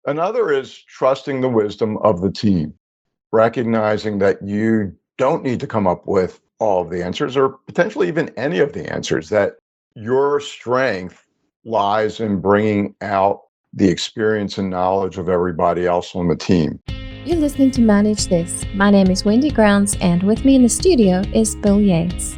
Another is trusting the wisdom of the team, recognizing that you don't need to come up with all of the answers or potentially even any of the answers, that your strength lies in bringing out the experience and knowledge of everybody else on the team. You're listening to Manage This. My name is Wendy Grounds, and with me in the studio is Bill Yates.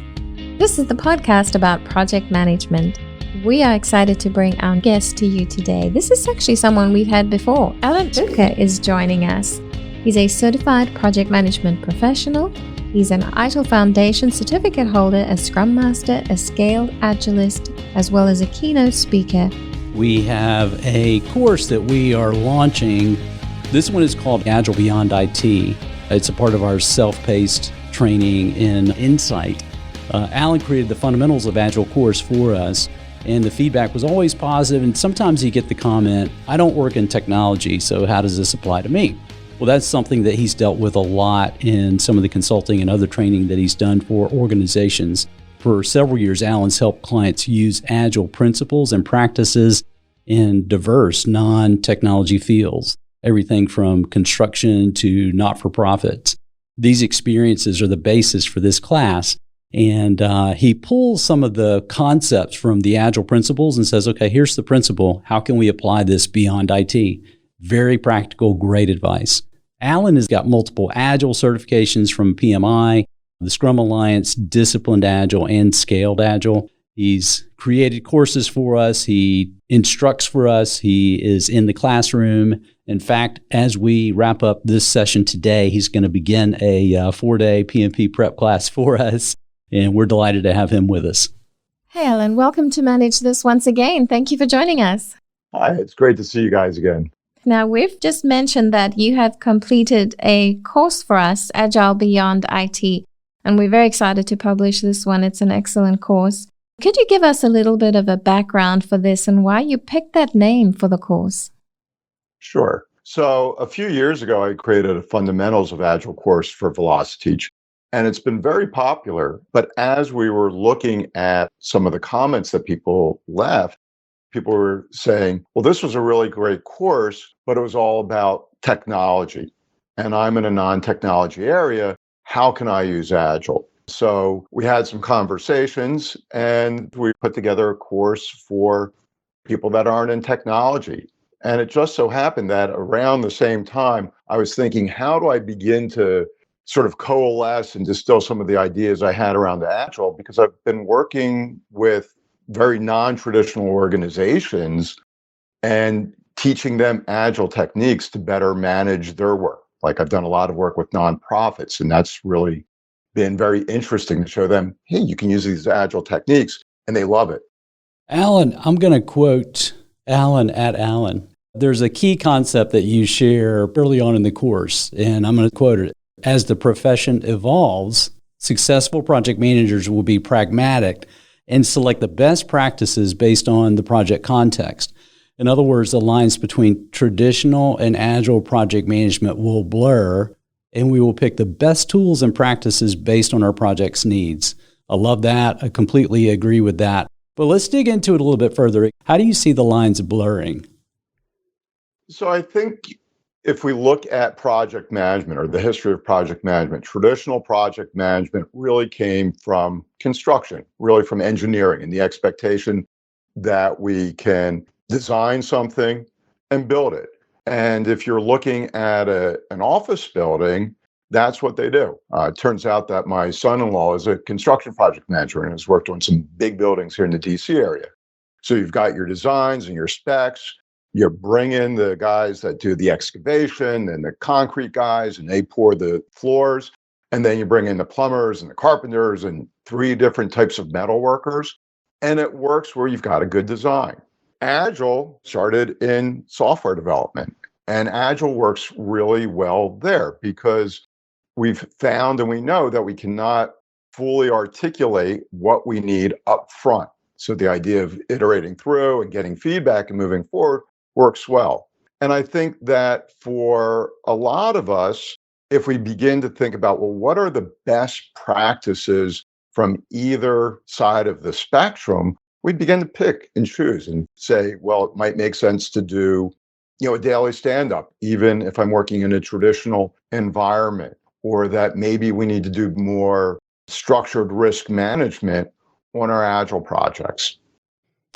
This is the podcast about project management. We are excited to bring our guest to you today. This is actually someone we've had before. Alan Zucker is joining us. He's a certified project management professional. He's an Agile Foundation certificate holder, a Scrum Master, a Scaled Agilist, as well as a keynote speaker. We have a course that we are launching. This one is called Agile Beyond IT. It's a part of our self-paced training in InSite. Alan created the fundamentals of Agile course for us, and the feedback was always positive. And sometimes you get the comment, I don't work in technology, so how does this apply to me? Well, that's something that he's dealt with a lot in some of the consulting and other training that he's done for organizations. For several years, Alan's helped clients use Agile principles and practices in diverse non-technology fields, everything from construction to not-for-profits. These experiences are the basis for this class. And he pulls some of the concepts from the Agile principles and says, okay, here's the principle. How can we apply this beyond IT? Very practical, great advice. Alan has got multiple Agile certifications from PMI, the Scrum Alliance, Disciplined Agile, and Scaled Agile. He's created courses for us. He instructs for us. He is in the classroom. In fact, as we wrap up this session today, he's going to begin a 4-day PMP prep class for us. And we're delighted to have him with us. Hey, Alan, welcome to Manage This once again. Thank you for joining us. Hi, it's great to see you guys again. Now, we've just mentioned that you have completed a course for us, Agile Beyond IT, and we're very excited to publish this one. It's an excellent course. Could you give us a little bit of a background for this and why you picked that name for the course? Sure. So a few years ago, I created a Fundamentals of Agile course for Velociteach. And it's been very popular. But as we were looking at some of the comments that people left, people were saying, well, this was a really great course, but it was all about technology. And I'm in a non-technology area. How can I use Agile? So we had some conversations and we put together a course for people that aren't in technology. And it just so happened that around the same time, I was thinking, how do I begin to sort of coalesce and distill some of the ideas I had around Agile, because I've been working with very non-traditional organizations and teaching them Agile techniques to better manage their work. Like I've done a lot of work with nonprofits, and that's really been very interesting to show them, hey, you can use these Agile techniques, and they love it. Alan, I'm going to quote Alan at Alan. There's a key concept that you share early on in the course, and I'm going to quote it. As the profession evolves, successful project managers will be pragmatic and select the best practices based on the project context. In other words, the lines between traditional and Agile project management will blur, and we will pick the best tools and practices based on our project's needs. I love that. I completely agree with that. But let's dig into it a little bit further. How do you see the lines blurring? So I think if we look at project management or the history of project management, traditional project management really came from construction, really from engineering, and the expectation that we can design something and build it. And if you're looking at an office building, that's what they do. It turns out that my son-in-law is a construction project manager and has worked on some big buildings here in the DC area. So you've got your designs and your specs. You bring in the guys that do the excavation and the concrete guys, and they pour the floors. And then you bring in the plumbers and the carpenters and 3 different types of metal workers. And it works where you've got a good design. Agile started in software development, and Agile works really well there because we've found and we know that we cannot fully articulate what we need up front. So the idea of iterating through and getting feedback and moving forward works well. And I think that for a lot of us, if we begin to think about, well, what are the best practices from either side of the spectrum, we begin to pick and choose and say, well, it might make sense to do a daily stand-up, even if I'm working in a traditional environment, or that maybe we need to do more structured risk management on our Agile projects.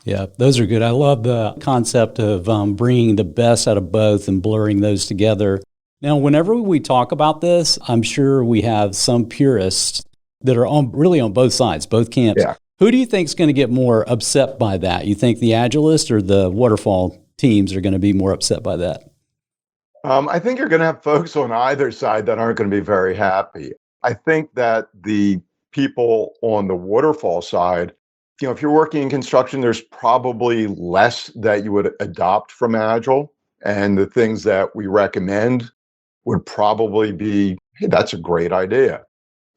Yeah, those are good. I love the concept of bringing the best out of both and blurring those together. Now, whenever we talk about this, I'm sure we have some purists that are really on both sides, both camps. Yeah. Who do you think is going to get more upset by that? You think the Agilists or the waterfall teams are going to be more upset by that? I think you're going to have folks on either side that aren't going to be very happy. I think that the people on the waterfall side, if you're working in construction, there's probably less that you would adopt from Agile. And the things that we recommend would probably be, hey, that's a great idea.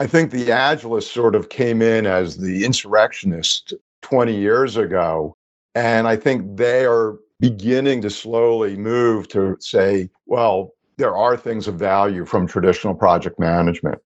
I think the Agilists sort of came in as the insurrectionist 20 years ago. And I think they are beginning to slowly move to say, well, there are things of value from traditional project management.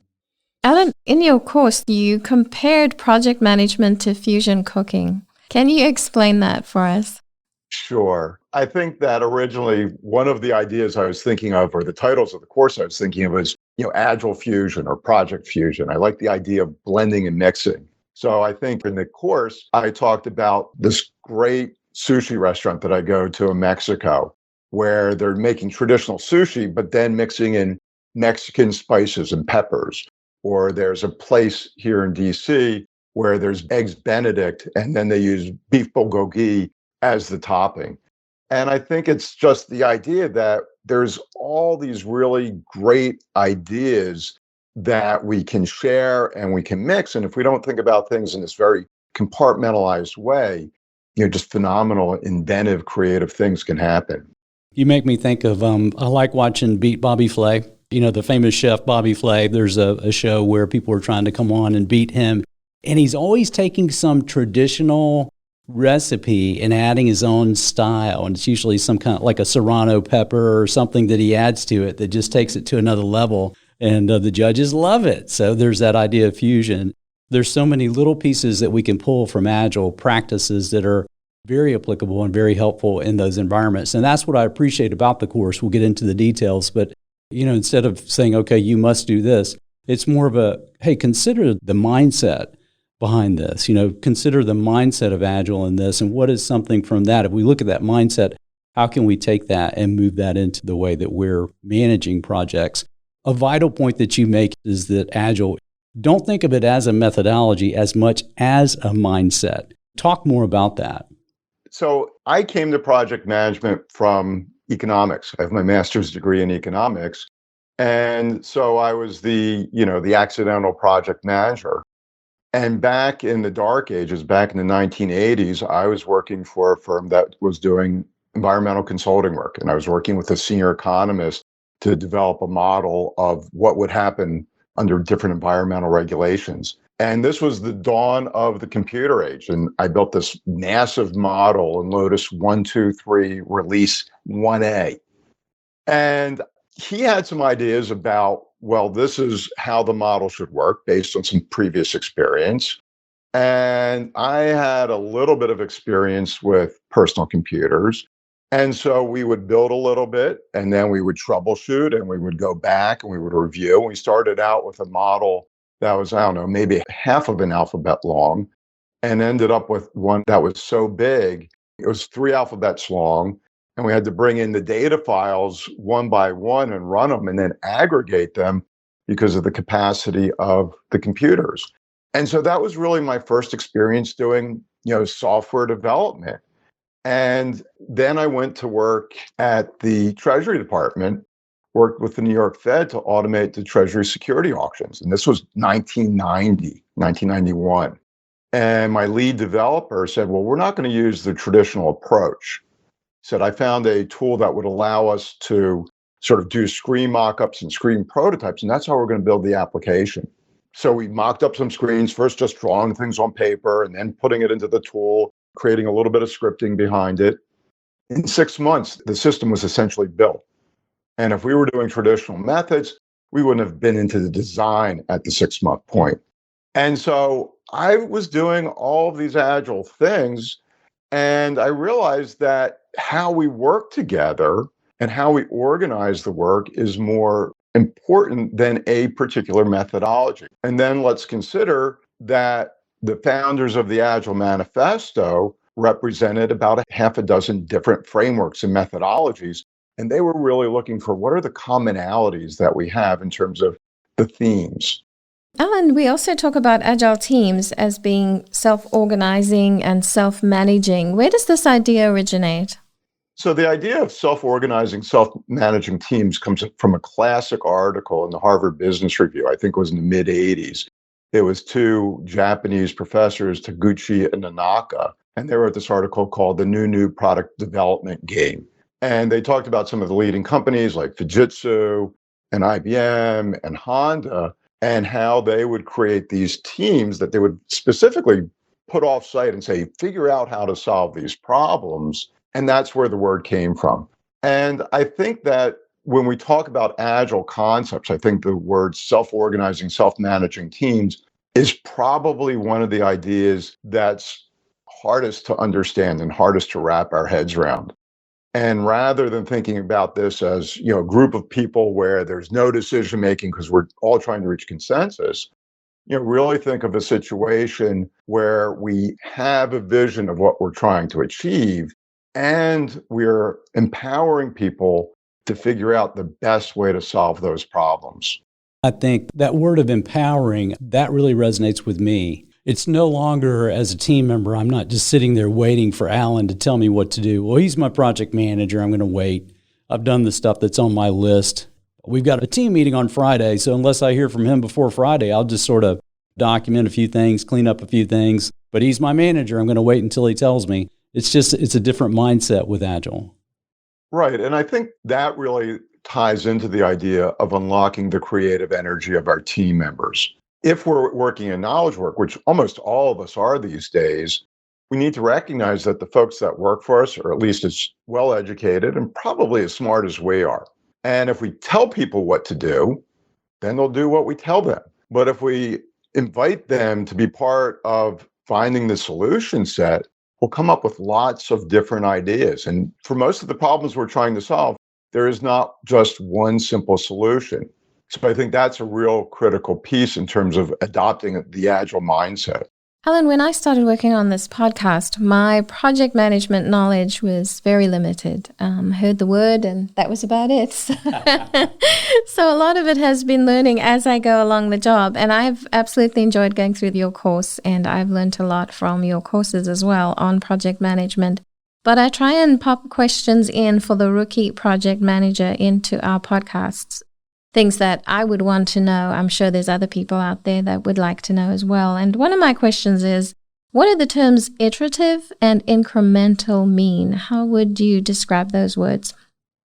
Alan, in your course, you compared project management to fusion cooking. Can you explain that for us? Sure. I think that originally one of the ideas I was thinking of, or the titles of the course I was thinking of, was, Agile Fusion or Project Fusion. I like the idea of blending and mixing. So I think in the course, I talked about this great sushi restaurant that I go to in Mexico, where they're making traditional sushi, but then mixing in Mexican spices and peppers. Or there's a place here in DC where there's eggs Benedict, and then they use beef bulgogi as the topping. And I think it's just the idea that there's all these really great ideas that we can share and we can mix. And if we don't think about things in this very compartmentalized way, just phenomenal, inventive, creative things can happen. You make me think of, I like watching Beat Bobby Flay. The famous chef Bobby Flay. There's a show where people are trying to come on and beat him. And he's always taking some traditional recipe and adding his own style. And it's usually some kind of like a serrano pepper or something that he adds to it that just takes it to another level. And the judges love it. So there's that idea of fusion. There's so many little pieces that we can pull from Agile practices that are very applicable and very helpful in those environments. And that's what I appreciate about the course. We'll get into the details, but instead of saying, okay, you must do this, it's more of a, hey, consider the mindset behind this. Consider the mindset of Agile in this, and what is something from that? If we look at that mindset, how can we take that and move that into the way that we're managing projects? A vital point that you make is that Agile, don't think of it as a methodology as much as a mindset. Talk more about that. So I came to project management from economics. I have my master's degree in economics. And so I was the accidental project manager. And back in the dark ages, back in the 1980s, I was working for a firm that was doing environmental consulting work. And I was working with a senior economist to develop a model of what would happen under different environmental regulations. And this was the dawn of the computer age. And I built this massive model in Lotus 123 release 1A. And he had some ideas about, well, this is how the model should work based on some previous experience. And I had a little bit of experience with personal computers. And so we would build a little bit, and then we would troubleshoot, and we would go back and we would review. We started out with a model that was, I don't know, maybe half of an alphabet long, and ended up with one that was so big, it was 3 alphabets long. And we had to bring in the data files one by one and run them and then aggregate them because of the capacity of the computers. And so that was really my first experience doing, software development. And then I went to work at the Treasury Department, worked with the New York Fed to automate the Treasury security auctions. And this was 1991. And my lead developer said, well, we're not going to use the traditional approach. He said, I found a tool that would allow us to sort of do screen mock-ups and screen prototypes, and that's how we're going to build the application. So we mocked up some screens, first just drawing things on paper and then putting it into the tool, creating a little bit of scripting behind it. In 6 months, the system was essentially built. And if we were doing traditional methods, we wouldn't have been into the design at the 6-month point. And so I was doing all of these Agile things, and I realized that how we work together And how we organize the work is more important than a particular methodology. And then let's consider that the founders of the Agile Manifesto represented about a half a dozen different frameworks and methodologies. And they were really looking for what are the commonalities that we have in terms of the themes. Alan, we also talk about agile teams as being self-organizing and self-managing. Where does this idea originate? So the idea of self-organizing, self-managing teams comes from a classic article in the Harvard Business Review. I think it was in the mid-'80s. It was two Japanese professors, Taguchi and Nanaka, and they wrote this article called The New Product Development Game. And they talked about some of the leading companies like Fujitsu and IBM and Honda, and how they would create these teams that they would specifically put off site and say, figure out how to solve these problems. And that's where the word came from. And I think that when we talk about agile concepts, I think the word self-organizing, self-managing teams is probably one of the ideas that's hardest to understand and hardest to wrap our heads around. And rather than thinking about this as, a group of people where there's no decision making because we're all trying to reach consensus, really think of a situation where we have a vision of what we're trying to achieve and we're empowering people to figure out the best way to solve those problems. I think that word of empowering, that really resonates with me. It's no longer, as a team member, I'm not just sitting there waiting for Alan to tell me what to do. Well, he's my project manager. I'm going to wait. I've done the stuff that's on my list. We've got a team meeting on Friday, so unless I hear from him before Friday, I'll just sort of document a few things, clean up a few things. But he's my manager. I'm going to wait until he tells me. It's a different mindset with Agile. Right. And I think that really ties into the idea of unlocking the creative energy of our team members. If we're working in knowledge work, which almost all of us are these days, we need to recognize that the folks that work for us are at least as well educated and probably as smart as we are. And if we tell people what to do, then they'll do what we tell them. But if we invite them to be part of finding the solution set, we'll come up with lots of different ideas. And for most of the problems we're trying to solve, there is not just one simple solution. So I think that's a real critical piece in terms of adopting the Agile mindset. Alan, when I started working on this podcast, my project management knowledge was very limited. Heard the word and that was about it. So a lot of it has been learning as I go along the job. And I've absolutely enjoyed going through your course, and I've learned a lot from your courses as well on project management. But I try and pop questions in for the rookie project manager into our podcasts. Things that I would want to know. I'm sure there's other people out there that would like to know as well. And one of my questions is, what do the terms iterative and incremental mean? How would you describe those words?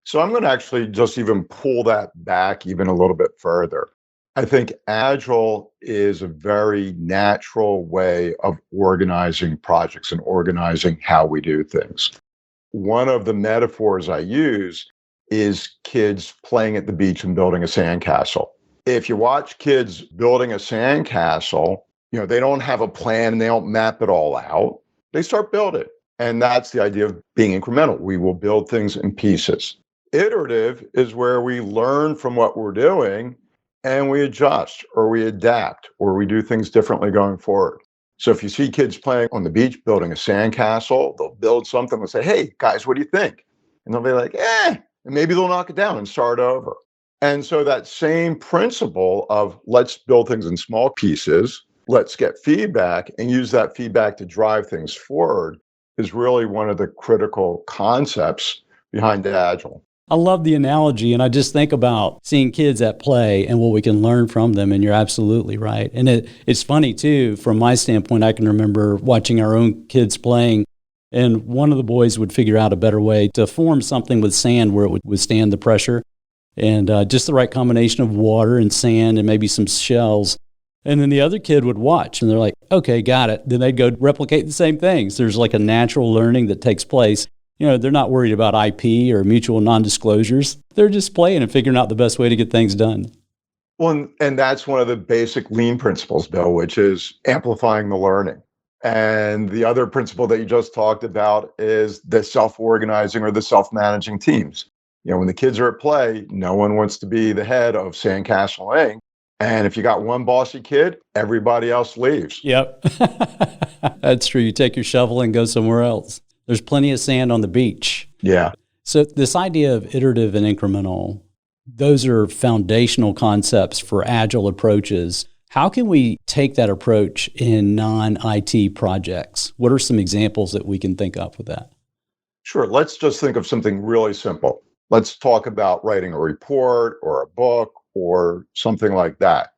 So I'm going to actually just even pull that back even a little bit further. I think Agile is a very natural way of organizing projects and organizing how we do things. One of the metaphors I use is kids playing at the beach and building a sandcastle. If you watch kids building a sandcastle, they don't have a plan and they don't map it all out. They start building. And that's the idea of being incremental. We will build things in pieces. Iterative is where we learn from what we're doing and we adjust or we adapt or we do things differently going forward. So if you see kids playing on the beach building a sandcastle, they'll build something and say, hey, guys, what do you think? And they'll be like, and maybe they'll knock it down and start over. And so that same principle of let's build things in small pieces, let's get feedback and use that feedback to drive things forward is really one of the critical concepts behind Agile. I love the analogy, and I just think about seeing kids at play and what we can learn from them, and you're absolutely right. And it's funny, too, from my standpoint, I can remember watching our own kids playing, and one of the boys would figure out a better way to form something with sand where it would withstand the pressure, and just the right combination of water and sand and maybe some shells. And then the other kid would watch, and they're like, okay, got it. Then they'd go replicate the same things. There's like a natural learning that takes place. They're not worried about IP or mutual non-disclosures. They're just playing and figuring out the best way to get things done. Well, and that's one of the basic lean principles, Bill, which is amplifying the learning. And the other principle that you just talked about is the self-organizing or the self-managing teams. When the kids are at play, no one wants to be the head of Sandcastle Inc. And if you got one bossy kid, everybody else leaves. Yep. That's true. You take your shovel and go somewhere else. There's plenty of sand on the beach. Yeah. So this idea of iterative and incremental, those are foundational concepts for agile approaches. How can we take that approach in non-IT projects? What are some examples that we can think of with that? Sure. Let's just think of something really simple. Let's talk about writing a report or a book or something like that.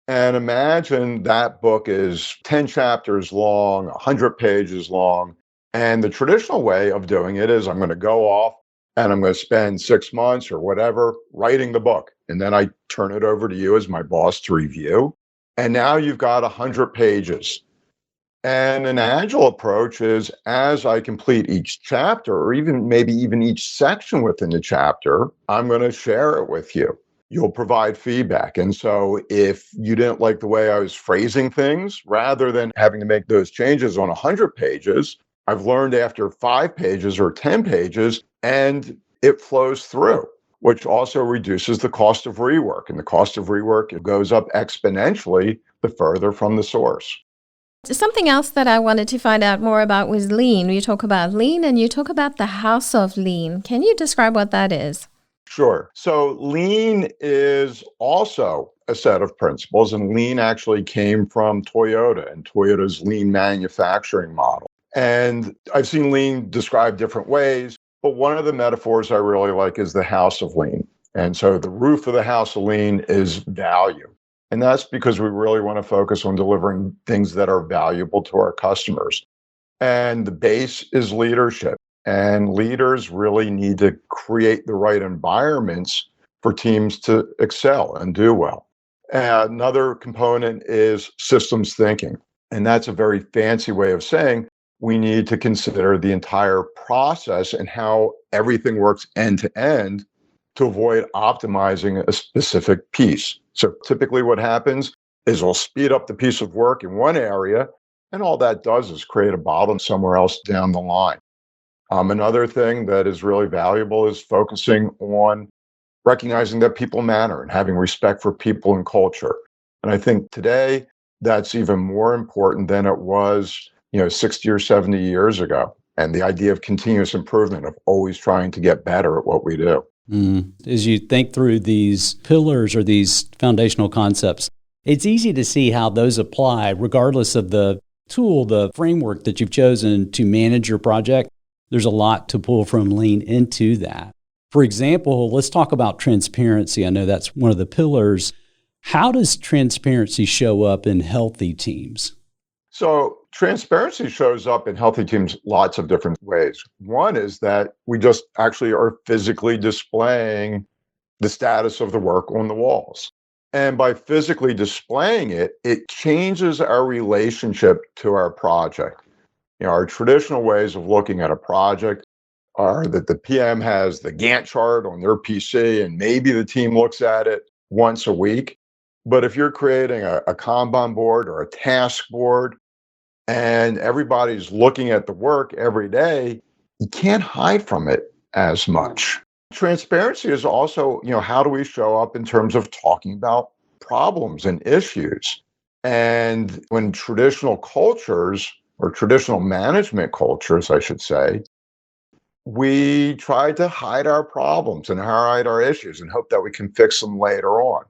And imagine that book is 10 chapters long, 100 pages long. And the traditional way of doing it is I'm going to go off and I'm going to spend 6 months or whatever writing the book. And then I turn it over to you as my boss to review. And now you've got 100 pages. And an agile approach is as I complete each chapter, or maybe even each section within the chapter, I'm going to share it with you. You'll provide feedback. And so if you didn't like the way I was phrasing things, rather than having to make those changes on 100 pages, I've learned after 5 pages or 10 pages, and it flows through, which also reduces the cost of rework. And the cost of rework goes up exponentially the further from the source. Something else that I wanted to find out more about was lean. You talk about lean and you talk about the house of lean. Can you describe what that is? Sure. So lean is also a set of principles, and lean actually came from Toyota and Toyota's lean manufacturing model. And I've seen lean described different ways, but one of the metaphors I really like is the house of lean. And so the roof of the house of lean is value. And that's because we really want to focus on delivering things that are valuable to our customers. And the base is leadership. And leaders really need to create the right environments for teams to excel and do well. And another component is systems thinking. And that's a very fancy way of saying we need to consider the entire process and how everything works end to end to avoid optimizing a specific piece. So typically what happens is we'll speed up the piece of work in one area, and all that does is create a bottleneck somewhere else down the line. Another thing that is really valuable is focusing on recognizing that people matter and having respect for people and culture. And I think today that's even more important than it was, 60 or 70 years ago. And the idea of continuous improvement, of always trying to get better at what we do. As you think through these pillars or these foundational concepts, it's easy to see how those apply regardless of the tool, the framework that you've chosen to manage your project. There's a lot to pull from lean into that. For example, let's talk about transparency. I know that's one of the pillars. How does transparency show up in healthy teams? So transparency shows up in healthy teams lots of different ways. One is that we just actually are physically displaying the status of the work on the walls. And by physically displaying it, it changes our relationship to our project. Our traditional ways of looking at a project are that the PM has the Gantt chart on their PC and maybe the team looks at it once a week. But if you're creating a Kanban board or a task board and everybody's looking at the work every day, you can't hide from it as much. Transparency is also, how do we show up in terms of talking about problems and issues? And when traditional cultures, or traditional management cultures, I should say, we try to hide our problems and hide our issues and hope that we can fix them later on.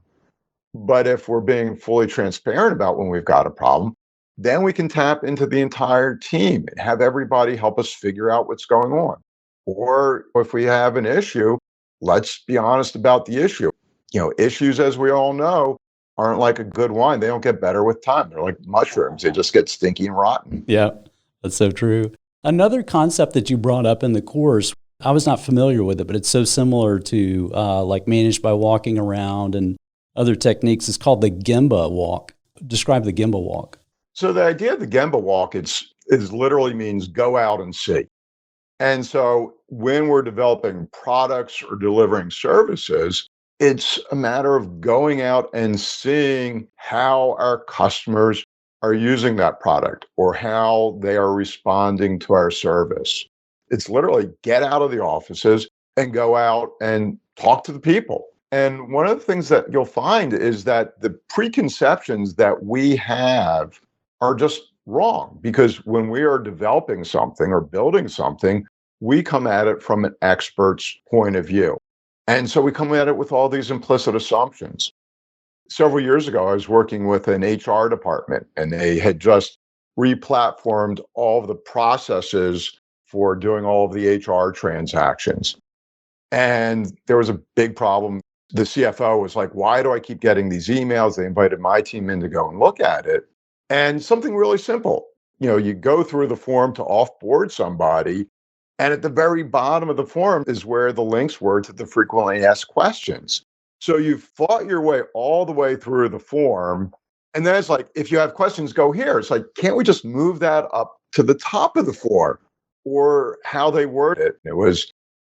But if we're being fully transparent about when we've got a problem, then we can tap into the entire team and have everybody help us figure out what's going on. Or if we have an issue, let's be honest about the issue. Issues, as we all know, aren't like a good wine. They don't get better with time. They're like mushrooms. They just get stinky and rotten. Yeah, that's so true. Another concept that you brought up in the course, I was not familiar with it, but it's so similar to like managed by walking around and other techniques. It's called the Gemba Walk. Describe the Gemba Walk. So the idea of the Gemba Walk, is literally means go out and see. And so when we're developing products or delivering services, it's a matter of going out and seeing how our customers are using that product or how they are responding to our service. It's literally get out of the offices, and go out and talk to the people. And one of the things that you'll find is that the preconceptions that we have are just wrong, because when we are developing something or building something, we come at it from an expert's point of view. And so we come at it with all these implicit assumptions. Several years ago, I was working with an HR department, and they had just replatformed all of the processes for doing all of the HR transactions. And there was a big problem. The CFO was like, why do I keep getting these emails? They invited my team in to go and look at it. And something really simple, you go through the form to offboard somebody, and at the very bottom of the form is where the links were to the frequently asked questions. So you've fought your way all the way through the form. And then it's like, if you have questions, go here. It's like, can't we just move that up to the top of the form? Or how they word it. It was,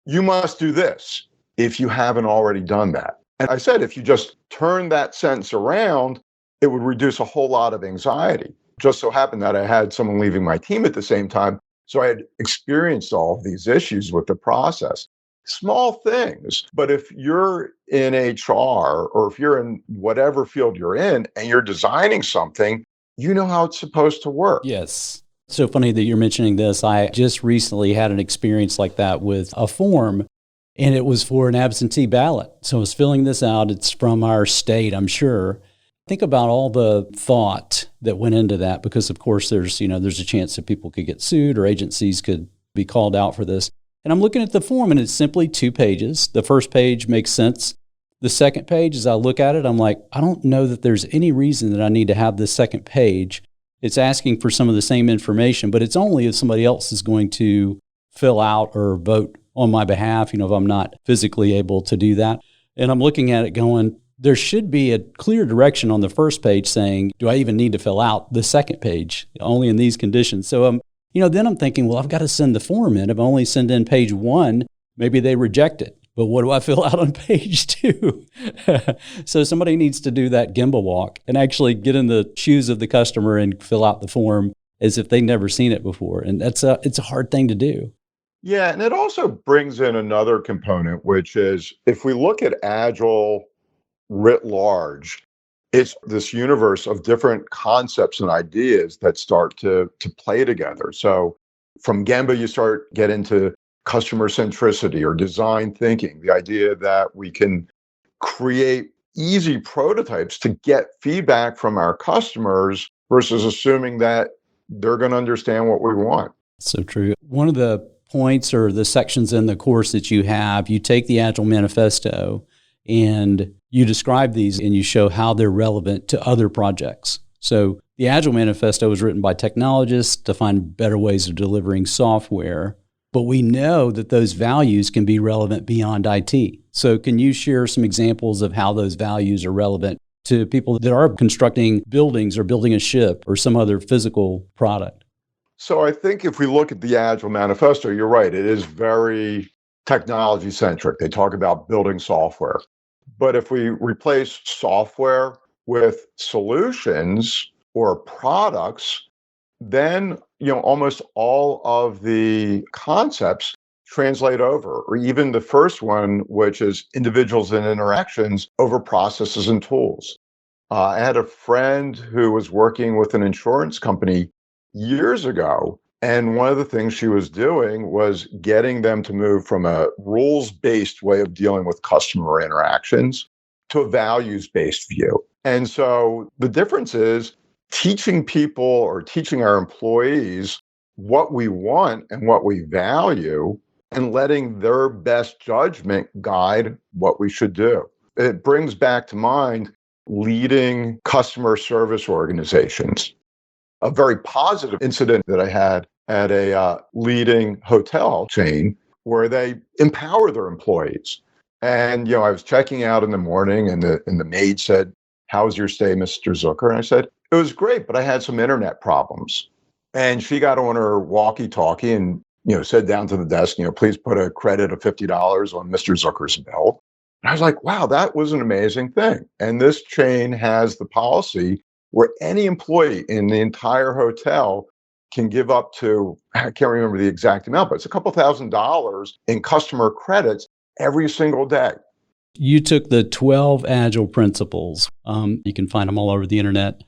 you must do this if you haven't already done that. And I said, if you just turn that sentence around, it would reduce a whole lot of anxiety. Just so happened that I had someone leaving my team at the same time. So I had experienced all of these issues with the process. Small things, but if you're in HR or if you're in whatever field you're in and you're designing something, you know how it's supposed to work. Yes. So funny that you're mentioning this. I just recently had an experience like that with a form, and it was for an absentee ballot. So I was filling this out. It's from our state, I'm sure. Think about all the thought that went into that, because of course there's a chance that people could get sued or agencies could be called out for this. And I'm looking at the form, and it's simply 2 pages. The first page makes sense. The second page, as I look at it, I'm like, I don't know that there's any reason that I need to have this second page. It's asking for some of the same information, but it's only if somebody else is going to fill out or vote on my behalf, if I'm not physically able to do that. And I'm looking at it going, there should be a clear direction on the first page saying, do I even need to fill out the second page? Only in these conditions. So, then I'm thinking, well, I've got to send the form in. If I only send in page 1, maybe they reject it. But what do I fill out on page 2? So somebody needs to do that Gemba Walk and actually get in the shoes of the customer and fill out the form as if they've never seen it before. And it's a hard thing to do. Yeah, and it also brings in another component, which is if we look at Agile writ large, it's this universe of different concepts and ideas that start to play together. So from Gemba, you get into customer centricity or design thinking, the idea that we can create easy prototypes to get feedback from our customers versus assuming that they're going to understand what we want. So true. One of the points or the sections in the course that you have, you take the Agile Manifesto and you describe these and you show how they're relevant to other projects. So the Agile Manifesto was written by technologists to find better ways of delivering software, but we know that those values can be relevant beyond IT. So can you share some examples of how those values are relevant to people that are constructing buildings or building a ship or some other physical product? So I think if we look at the Agile Manifesto, you're right, it is very technology centric. They talk about building software. But if we replace software with solutions or products, then almost all of the concepts translate over, or even the first one, which is individuals and interactions over processes and tools. I had a friend who was working with an insurance company years ago, and one of the things she was doing was getting them to move from a rules-based way of dealing with customer interactions to a values-based view. And so the difference is teaching people or teaching our employees what we want and what we value and letting their best judgment guide what we should do. It brings back to mind leading customer service organizations. A very positive incident that I had at a leading hotel chain where they empower their employees. And, I was checking out in the morning and the maid said, "How's your stay, Mr. Zucker?" And I said, "It was great, but I had some internet problems." And she got on her walkie-talkie and, said down to the desk, "Please put a credit of $50 on Mr. Zucker's bill." And I was like, wow, that was an amazing thing. And this chain has the policy where any employee in the entire hotel can give up to, I can't remember the exact amount, but it's a couple $1,000s in customer credits every single day. You took the 12 Agile Principles, you can find them all over the internet,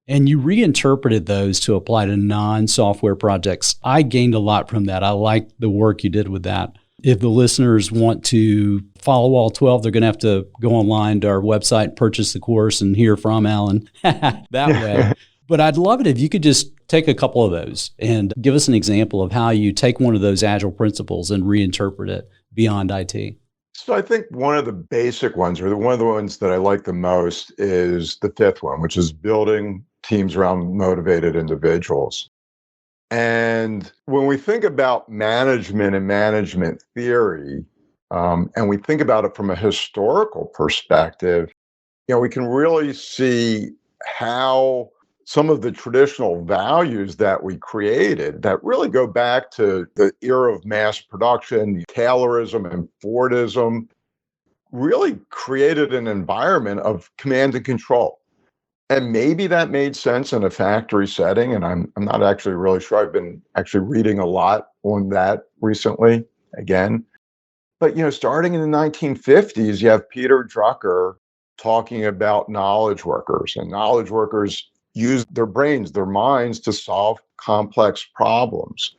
and you reinterpreted those to apply to non-software projects. I gained a lot from that. I like the work you did with that. If the listeners want to follow all 12, they're going to have to go online to our website, purchase the course, and hear from Alan that way. But I'd love it if you could just take a couple of those and give us an example of how you take one of those Agile principles and reinterpret it beyond IT. So I think one of the basic ones, or one of the ones that I like the most, is the fifth one, which is building teams around motivated individuals. And when we think about management and management theory, and we think about it from a historical perspective, we can really see how some of the traditional values that we created that really go back to the era of mass production, Taylorism and Fordism, really created an environment of command and control. And maybe that made sense in a factory setting. And I'm not actually really sure. I've been actually reading a lot on that recently again. But, starting in the 1950s, you have Peter Drucker talking about knowledge workers, and knowledge workers use their brains, their minds to solve complex problems.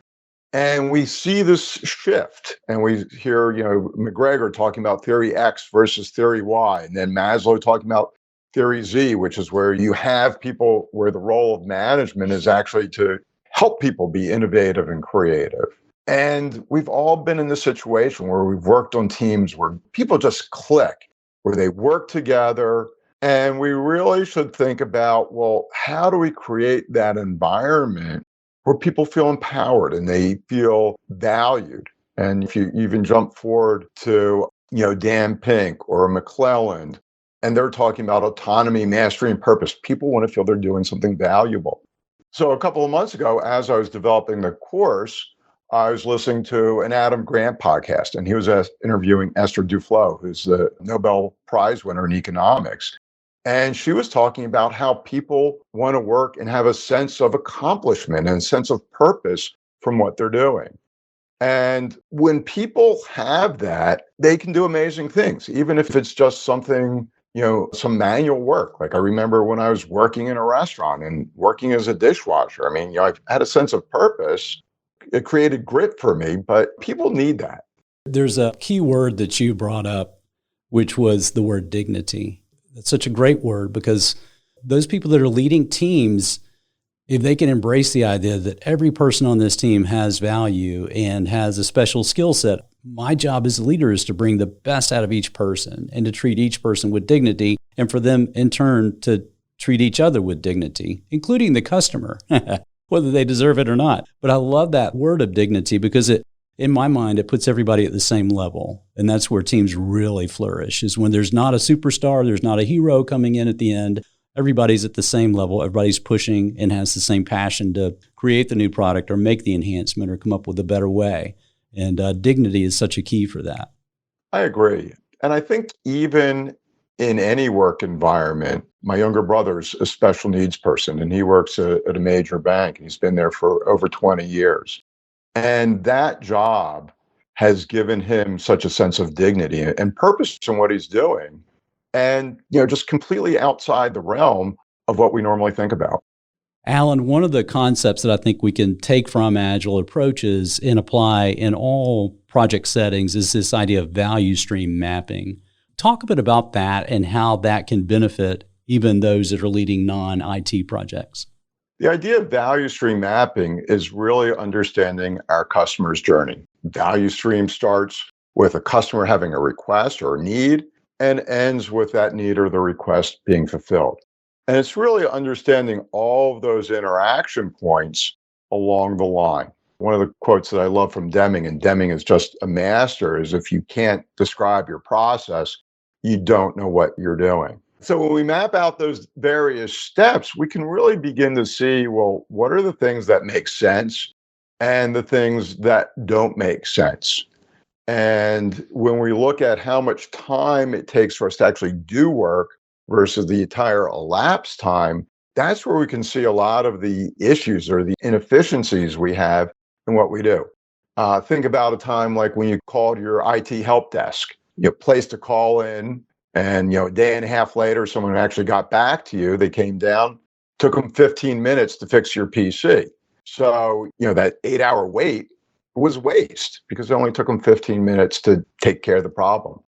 And we see this shift, and we hear, McGregor talking about theory X versus theory Y, and then Maslow talking about theory Z, which is where you have people where the role of management is actually to help people be innovative and creative. And we've all been in this situation where we've worked on teams where people just click, where they work together. And we really should think about, well, how do we create that environment where people feel empowered and they feel valued? And if you even jump forward to, Dan Pink or McClelland, and they're talking about autonomy, mastery, and purpose, people want to feel they're doing something valuable. So a couple of months ago, as I was developing the course, I was listening to an Adam Grant podcast, and he was interviewing Esther Duflo, who's the Nobel Prize winner in economics. And she was talking about how people want to work and have a sense of accomplishment and a sense of purpose from what they're doing. And when people have that, they can do amazing things, even if it's just something, some manual work. Like I remember when I was working in a restaurant and working as a dishwasher. I've had a sense of purpose. It created grit for me, but people need that. There's a key word that you brought up, which was the word dignity. That's such a great word because those people that are leading teams, if they can embrace the idea that every person on this team has value and has a special skill set, my job as a leader is to bring the best out of each person and to treat each person with dignity, and for them in turn to treat each other with dignity, including the customer, whether they deserve it or not. But I love that word of dignity because in my mind, it puts everybody at the same level. And that's where teams really flourish, is when there's not a superstar, there's not a hero coming in at the end. Everybody's at the same level. Everybody's pushing and has the same passion to create the new product or make the enhancement or come up with a better way. And dignity is such a key for that. I agree. And I think even in any work environment, my younger brother's a special needs person, and he works at a major bank, and he's been there for over 20 years. And that job has given him such a sense of dignity and purpose in what he's doing. And, just completely outside the realm of what we normally think about. Alan, one of the concepts that I think we can take from Agile approaches and apply in all project settings is this idea of value stream mapping. Talk a bit about that and how that can benefit even those that are leading non-IT projects. The idea of value stream mapping is really understanding our customer's journey. Value stream starts with a customer having a request or a need and ends with that need or the request being fulfilled. And it's really understanding all of those interaction points along the line. One of the quotes that I love from Deming, and Deming is just a master, is if you can't describe your process, you don't know what you're doing. So when we map out those various steps, we can really begin to see, well, what are the things that make sense and the things that don't make sense? And when we look at how much time it takes for us to actually do work versus the entire elapsed time, that's where we can see a lot of the issues or the inefficiencies we have in what we do. Think about a time like when you called your IT help desk. You placed a call in, and a day and a half later, someone actually got back to you. They came down, took them 15 minutes to fix your PC. So, that 8-hour wait was waste because it only took them 15 minutes to take care of the problem.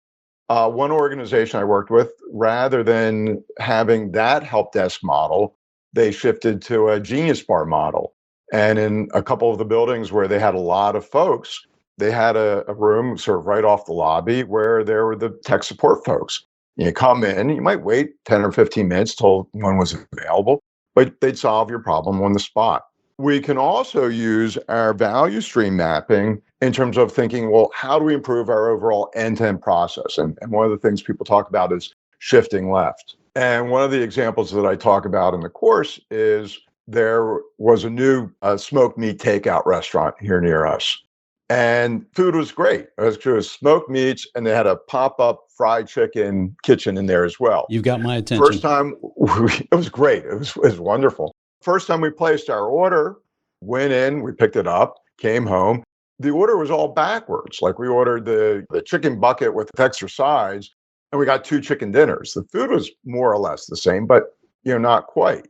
One organization I worked with, rather than having that help desk model, they shifted to a Genius Bar model. And in a couple of the buildings where they had a lot of folks, they had a room sort of right off the lobby where there were the tech support folks. You come in, you might wait 10 or 15 minutes till one was available, but they'd solve your problem on the spot. We can also use our value stream mapping in terms of thinking, well, how do we improve our overall end-to-end process? And one of the things people talk about is shifting left. And one of the examples that I talk about in the course is there was a new smoked meat takeout restaurant here near us. And food was great. It was smoked meats, and they had a pop-up fried chicken kitchen in there as well. You've got my attention. First time, it was great. It was wonderful. First time we placed our order, went in, we picked it up, came home. The order was all backwards. Like we ordered the chicken bucket with extra sides, and we got 2 chicken dinners. The food was more or less the same, but not quite.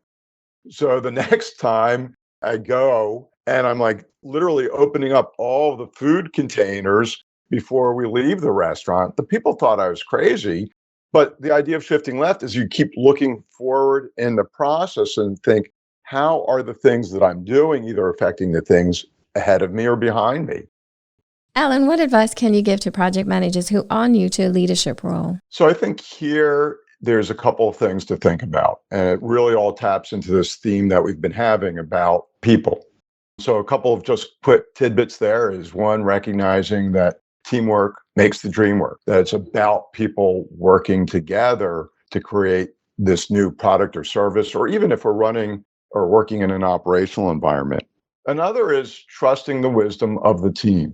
So the next time I go, and I'm like literally opening up all the food containers before we leave the restaurant. The people thought I was crazy, but the idea of shifting left is you keep looking forward in the process and think, how are the things that I'm doing either affecting the things ahead of me or behind me? Alan, what advice can you give to project managers who are new to a leadership role? So I think here there's a couple of things to think about, and it really all taps into this theme that we've been having about people. So a couple of just quick tidbits there is one, recognizing that teamwork makes the dream work, that it's about people working together to create this new product or service, or even if we're running or working in an operational environment. Another is trusting the wisdom of the team,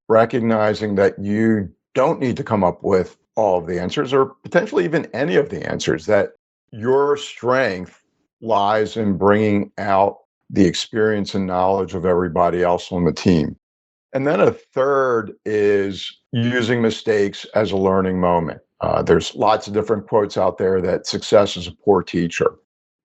recognizing that you don't need to come up with all of the answers or potentially even any of the answers, that your strength lies in bringing out the experience and knowledge of everybody else on the team. And then a third is using mistakes as a learning moment. There's lots of different quotes out there that success is a poor teacher.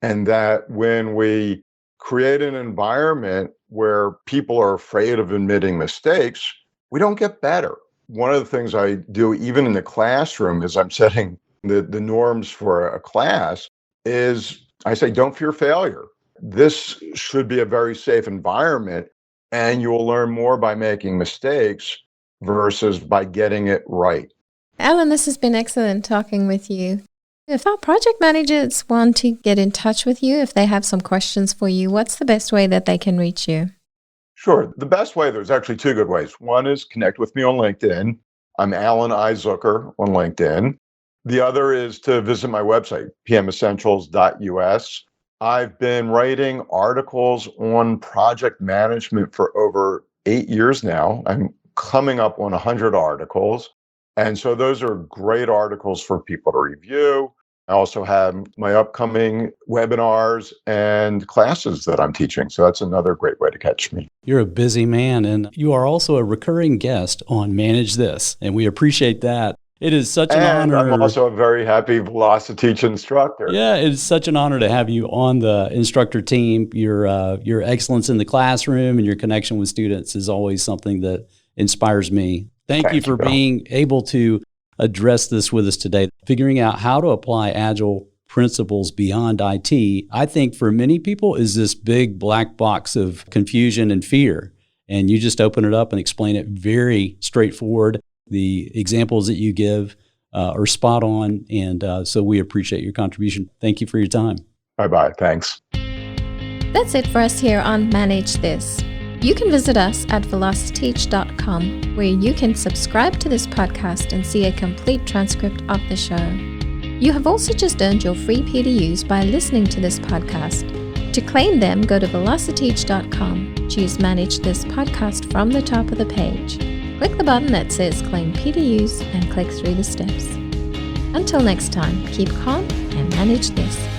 And that when we create an environment where people are afraid of admitting mistakes, we don't get better. One of the things I do, even in the classroom, as I'm setting the norms for a class, is I say, don't fear failure. This should be a very safe environment, and you will learn more by making mistakes versus by getting it right. Alan, this has been excellent talking with you. If our project managers want to get in touch with you, if they have some questions for you, what's the best way that they can reach you? Sure. The best way, there's actually 2 good ways. One is connect with me on LinkedIn. I'm Alan Zucker on LinkedIn. The other is to visit my website, pmessentials.us. I've been writing articles on project management for over 8 years now. I'm coming up on 100 articles. And so those are great articles for people to review. I also have my upcoming webinars and classes that I'm teaching. So that's another great way to catch me. You're a busy man, and you are also a recurring guest on Manage This, and we appreciate that. It is such an honor. I'm also a very happy Velociteach instructor. Yeah, it's such an honor to have you on the instructor team. Your excellence in the classroom and your connection with students is always something that inspires me. Thank you for being able to address this with us today. Figuring out how to apply Agile principles beyond IT, I think for many people is this big black box of confusion and fear. And you just open it up and explain it very straightforward. The examples that you give are spot on. And so we appreciate your contribution. Thank you for your time. Bye-bye. Thanks. That's it for us here on Manage This. You can visit us at Velociteach.com, where you can subscribe to this podcast and see a complete transcript of the show. You have also just earned your free PDUs by listening to this podcast. To claim them, go to Velociteach.com, choose Manage This podcast from the top of the page. Click the button that says Claim PDUs and click through the steps. Until next time, keep calm and manage this.